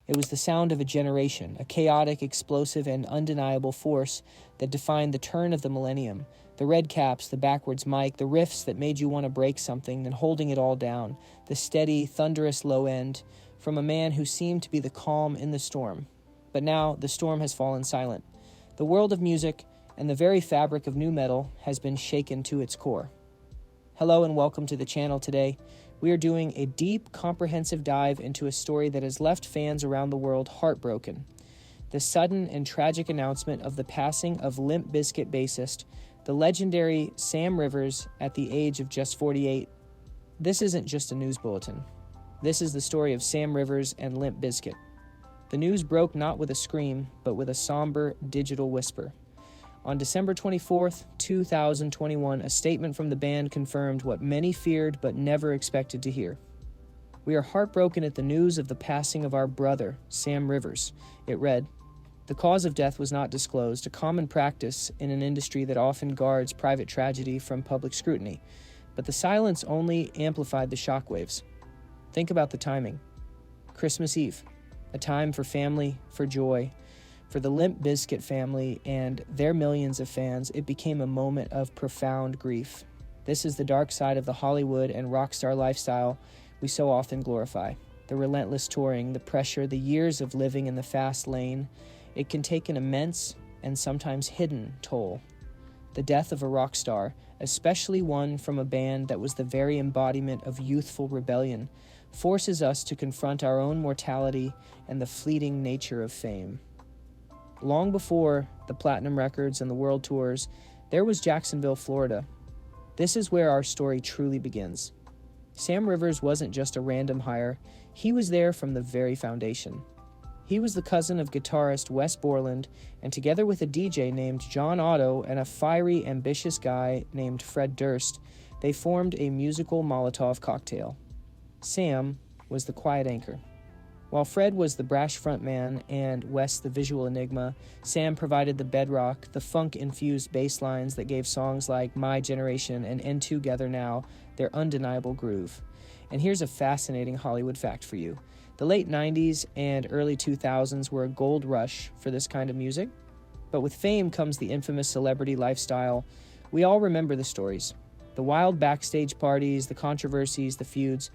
It was the sound of a generation, a chaotic, explosive, and undeniable force that defined the turn of the millennium. The red caps, the backwards mic, the riffs that made you want to break something, then holding it all down. The steady, thunderous low end from a man who seemed to be the calm in the storm. But now the storm has fallen silent. The world of music and the very fabric of nu metal has been shaken to its core. Hello and welcome to the channel today. We are doing a deep, comprehensive dive into a story that has left fans around the world heartbroken. The sudden and tragic announcement of the passing of Limp Bizkit bassist, the legendary Sam Rivers, at the age of just 48. This isn't just a news bulletin. This is the story of Sam Rivers and Limp Bizkit. The news broke not with a scream, but with a somber digital whisper. On December 24th, 2021, a statement from the band confirmed what many feared but never expected to hear. "We are heartbroken at the news of the passing of our brother, Sam Rivers," it read. The cause of death was not disclosed, a common practice in an industry that often guards private tragedy from public scrutiny. But the silence only amplified the shockwaves. Think about the timing. Christmas Eve, a time for family, for joy. For the Limp Bizkit family and their millions of fans, it became a moment of profound grief. This is the dark side of the Hollywood and rock star lifestyle we so often glorify. The relentless touring, the pressure, the years of living in the fast lane. It can take an immense and sometimes hidden toll. The death of a rock star, especially one from a band that was the very embodiment of youthful rebellion, forces us to confront our own mortality and the fleeting nature of fame. Long before the platinum records and the world tours, there was Jacksonville, Florida. This is where our story truly begins. Sam Rivers wasn't just a random hire. He was there from the very foundation. He was the cousin of guitarist Wes Borland, and together with a DJ named John Otto and a fiery, ambitious guy named Fred Durst, they formed a musical Molotov cocktail. Sam was the quiet anchor. While Fred was the brash frontman and Wes the visual enigma, Sam provided the bedrock, the funk-infused bass lines that gave songs like My Generation and Gether Now their undeniable groove. And here's a fascinating Hollywood fact for you. The late 90s and early 2000s were a gold rush for this kind of music, but with fame comes the infamous celebrity lifestyle. We all remember the stories, the wild backstage parties, the controversies, the feuds.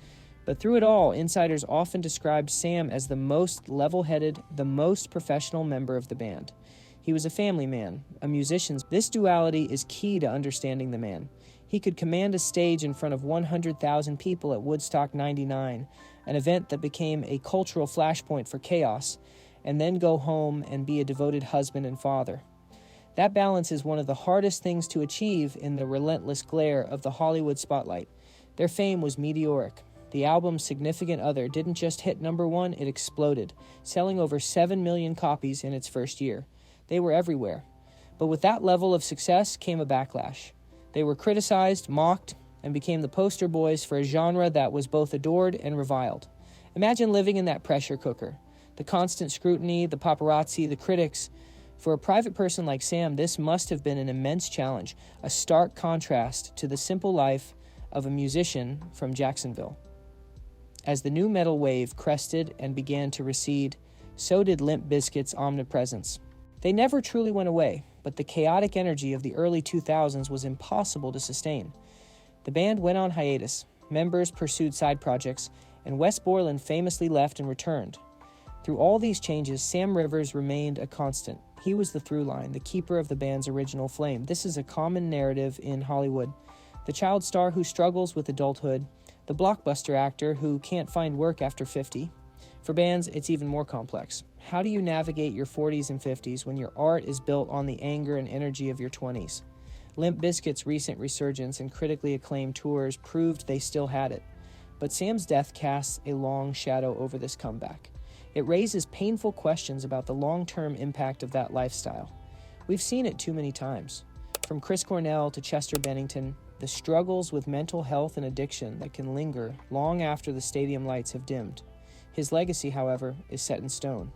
But through it all, insiders often described Sam as the most level-headed, the most professional member of the band. He was a family man, a musician. This duality is key to understanding the man. He could command a stage in front of 100,000 people at Woodstock '99, an event that became a cultural flashpoint for chaos, and then go home and be a devoted husband and father. That balance is one of the hardest things to achieve in the relentless glare of the Hollywood spotlight. Their fame was meteoric. The album Significant Other didn't just hit number one, it exploded, selling over 7 million copies in its first year. They were everywhere. But with that level of success came a backlash. They were criticized, mocked, and became the poster boys for a genre that was both adored and reviled. Imagine living in that pressure cooker. The constant scrutiny, the paparazzi, the critics. For a private person like Sam, this must have been an immense challenge, a stark contrast to the simple life of a musician from Jacksonville. As the nu metal wave crested and began to recede, so did Limp Bizkit's omnipresence. They never truly went away, but the chaotic energy of the early 2000s was impossible to sustain. The band went on hiatus, members pursued side projects, and Wes Borland famously left and returned. Through all these changes, Sam Rivers remained a constant. He was the through line, the keeper of the band's original flame. This is a common narrative in Hollywood. The child star who struggles with adulthood, the blockbuster actor who can't find work after 50. For bands, it's even more complex. How do you navigate your 40s and 50s when your art is built on the anger and energy of your 20s? Limp Bizkit's recent resurgence and critically acclaimed tours proved they still had it. But Sam's death casts a long shadow over this comeback. It raises painful questions about the long-term impact of that lifestyle. We've seen it too many times. From Chris Cornell to Chester Bennington, the struggles with mental health and addiction that can linger long after the stadium lights have dimmed. His legacy, however, is set in stone.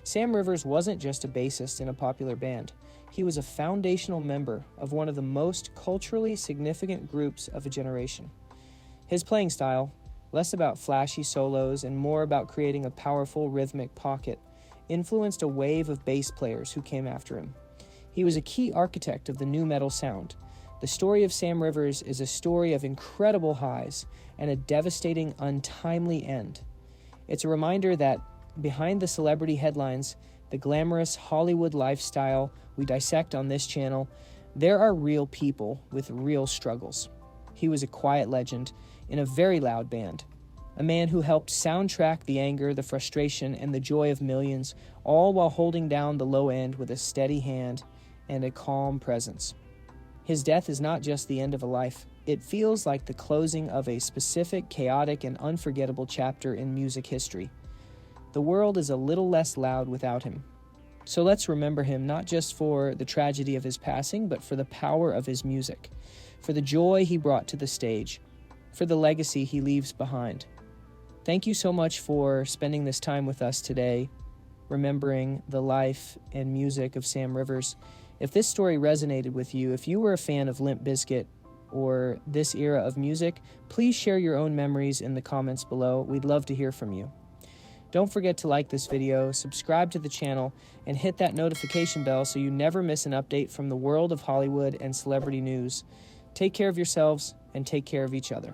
Sam Rivers wasn't just a bassist in a popular band. He was a foundational member of one of the most culturally significant groups of a generation. His playing style less about flashy solos and more about creating a powerful rhythmic pocket, influenced a wave of bass players who came after him. He was a key architect of the nu metal sound. The story of Sam Rivers is a story of incredible highs and a devastating, untimely end. It's a reminder that behind the celebrity headlines, the glamorous Hollywood lifestyle we dissect on this channel, there are real people with real struggles. He was a quiet legend in a very loud band, a man who helped soundtrack the anger, the frustration, and the joy of millions, all while holding down the low end with a steady hand and a calm presence. His death is not just the end of a life. It feels like the closing of a specific, chaotic, and unforgettable chapter in music history. The world is a little less loud without him. So let's remember him not just for the tragedy of his passing, but for the power of his music, for the joy he brought to the stage, for the legacy he leaves behind. Thank you so much for spending this time with us today, remembering the life and music of Sam Rivers. If this story resonated with you, if you were a fan of Limp Bizkit or this era of music, please share your own memories in the comments below. We'd love to hear from you. Don't forget to like this video, subscribe to the channel, and hit that notification bell so you never miss an update from the world of Hollywood and celebrity news. Take care of yourselves and take care of each other.